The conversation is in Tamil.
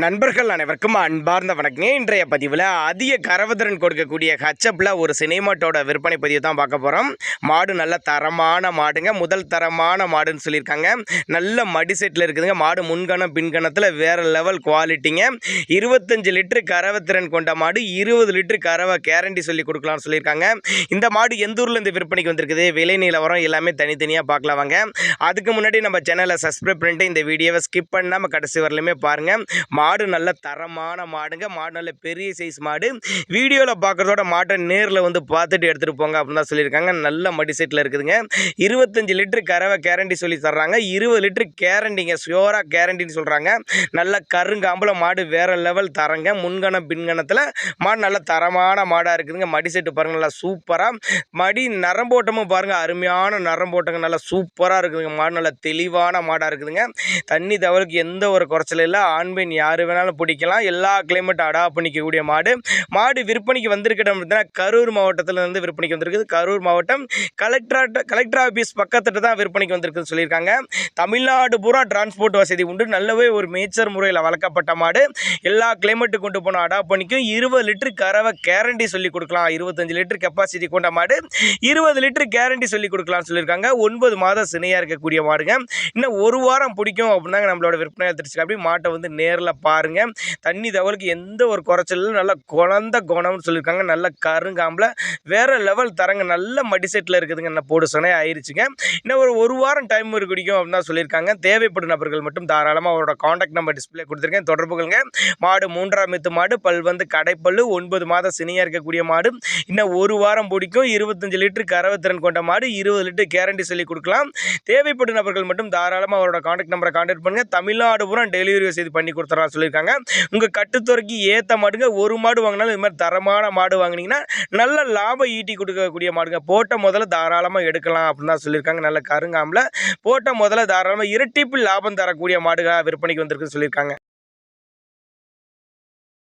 நண்பர்கள் அனைவருக்கும் அன்பார்ந்த வணக்கங்க. இன்றைய பதிவில் அதிக கரவதிறன் கொடுக்கக்கூடிய ஹச்சப்பில் ஒரு சினைமாட்டோட விற்பனை பதிவு தான் பார்க்க போகிறோம். மாடு நல்ல தரமான மாடுங்க, முதல் தரமான மாடுன்னு சொல்லியிருக்காங்க. நல்ல மடி செட்டில் இருக்குதுங்க. மாடு முன்கணம் பின்கணத்தில் வேறு லெவல் குவாலிட்டிங்க. 25 லிட்டரு கரவத்திறன் கொண்ட மாடு, 20 லிட்டரு கறவை கேரண்டி சொல்லி கொடுக்கலாம்னு சொல்லியிருக்காங்க. இந்த மாடு எந்த ஊரில் இந்த விற்பனைக்கு வந்திருக்குது, விலை நிலவரம் எல்லாமே தனித்தனியாக பார்க்கலாம் வாங்க. அதுக்கு முன்னாடி நம்ம சேனலை சப்ஸ்கிரைப் பண்ணிட்டு இந்த வீடியோவை ஸ்கிப் பண்ணாமல் கடைசி வரலையுமே பாருங்கள். மாடு நல்ல தரமான மாடுங்க. மாடு நல்ல பெரிய சைஸ் மாடு. வீடியோவில் பார்க்குறதோட மாட்டை நேரில் வந்து பார்த்துட்டு எடுத்துகிட்டு போங்க அப்படின்னு தான் சொல்லியிருக்காங்க. நல்ல மடி செட்டில் இருக்குதுங்க. 25 லிட்டரு கறவை கேரண்டி சொல்லி தர்றாங்க. 20 லிட்டரு கேரண்டிங்க, ஷியோராக கேரண்டின்னு சொல்கிறாங்க. நல்ல கருங்காம்பில் மாடு வேறு லெவல் தரங்க. முன்கணம் பின்கணத்தில் மாடு நல்ல தரமான மாடாக இருக்குதுங்க. மடி செட்டு பாருங்கள், நல்லா சூப்பராக. மடி நரம்போட்டமும் பாருங்கள், அருமையான நரம்போட்டங்க, நல்லா சூப்பராக இருக்குதுங்க. மாடு நல்ல தெளிவான மாடாக இருக்குதுங்க. தண்ணி தவறுக்கு எந்த ஒரு குறைச்சலும் இல்லை. ஆண் பெண் யார் வேணாலும் பிடிக்கலாம். எல்லா கிளைமேட்டும் அடாப்ட் பண்ணிக்கக்கூடிய மாடு. மாடு விற்பனைக்கு வந்திருக்கிற கரூர் மாவட்டத்தில் இருந்து விற்பனைக்கு வந்திருக்குது. கரூர் மாவட்டம் கலெக்டர் ஆஃபீஸ் பக்கத்துட்டு தான் விற்பனைக்கு வந்திருக்குன்னு சொல்லியிருக்காங்க. தமிழ்நாடு பூரா டிரான்ஸ்போர்ட் வசதி உண்டு. நல்லவே ஒரு மேய்ச்சர் முறையில் வளர்க்கப்பட்ட மாடு. எல்லா கிளைமேட்டு கொண்டு போனால் அடாப்ட் பண்ணிக்கும். 20 லிட்டரு கறவை கேரண்டி சொல்லி கொடுக்கலாம். 25 லிட்டரு கெப்பாசிட்டி கொண்ட மாடு, 20 லிட்டரு கேரண்டி சொல்லி கொடுக்கலாம்னு சொல்லியிருக்காங்க. 9 மாதம் சினையாக இருக்கக்கூடிய மாடுங்க. இன்னும் ஒரு வாரம் பிடிக்கும் அப்படின்னாங்க நம்மளோட விற்பனை எடுத்துருச்சு. அப்படி மாட்டை வந்து நேரில் பாருங்க. தண்ணி தவறுக்கு எந்த ஒரு குறைச்சலும், நல்ல குழந்த குணம்னு சொல்லியிருக்காங்க. நல்ல கருங்காம்பில் வேற லெவல் தரங்க. நல்ல மடி செட்டில் இருக்குதுங்க. என்ன போடு சொன்னே ஆயிடுச்சுங்க. இன்னும் ஒரு வாரம் டைம் பிடிக்கும் அப்படின்னு தான் சொல்லியிருக்காங்க. தேவைப்படும் நபர்கள் மட்டும் தாராளமாக அவரோட காண்டாக்ட் நம்பர் டிஸ்பிளே கொடுத்துருக்கேன், தொடர்புகளுங்க. மாடு 3ஆம் எத்து மாடு, பல் வந்து கடைப்பல்லு, 9 மாதம் சினியாக இருக்கக்கூடிய மாடு. இன்னும் ஒரு வாரம் பிடிக்கும். 25 லிட்டரு கறவைத்திறன் கொண்ட மாடு, 20 லிட்டரு கேரண்டி சொல்லி கொடுக்கலாம். தேவைப்படும் நபர்கள் மட்டும் தாராளமாக அவரோட காண்டாக்ட் நம்பரை கான்டாக்ட் பண்ணுங்க. தமிழ்நாடு பூரா டெலிவரி வசதி பண்ணி கொடுத்துறா சொல்லியிருக்காங்க. உங்கள் கட்டுத்துறைக்கு ஏற்ற மாடுங்க. ஒரு மாடு வாங்கினாலும் இது மாதிரி தரமான மாடு வாங்கினீங்கன்னா நல்ல லாபம் ஈட்டி கொடுக்கக்கூடிய மாடுங்க. போட்ட முதல்ல தாராளமாக எடுக்கலாம் அப்படின்னு தான் சொல்லியிருக்காங்க. நல்ல கருங்காம்பில் போட்ட முதல்ல தாராளமாக இரட்டிப்பு லாபம் தரக்கூடிய மாடுகளாக விற்பனைக்கு வந்திருக்குன்னு சொல்லியிருக்காங்க.